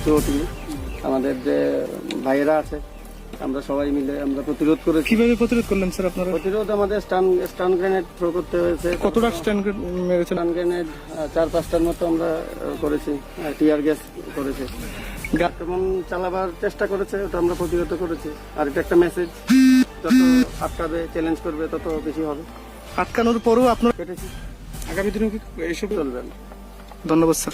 চৌটি আমাদের যে ভাইয়েরা আছে আমরা সবাই মিলে আমরা প্রতিরোধ করেছি। কিভাবে প্রতিরোধ করলেন স্যার আপনারা? প্রতিরোধ আমাদের স্টান গ্রেনেড থ্রো করতে হয়েছে। কতটা স্ট্যান্ড মেরেছেন? স্টান গ্রেনেড 4-5টার মতো আমরা করেছি, টিয়ার গ্যাস করেছি, তেমন চালাবার চেষ্টা করেছে, ওটা আমরা প্রতিহত করেছি। আর এটা একটা মেসেজ, যত আটকাবে চ্যালেঞ্জ করবে তত বেশি হবে। আটকানোর পরেও আপনারা কেটেছি, আগামী দিনেও কি এসব চলবে না। ধন্যবাদ স্যার।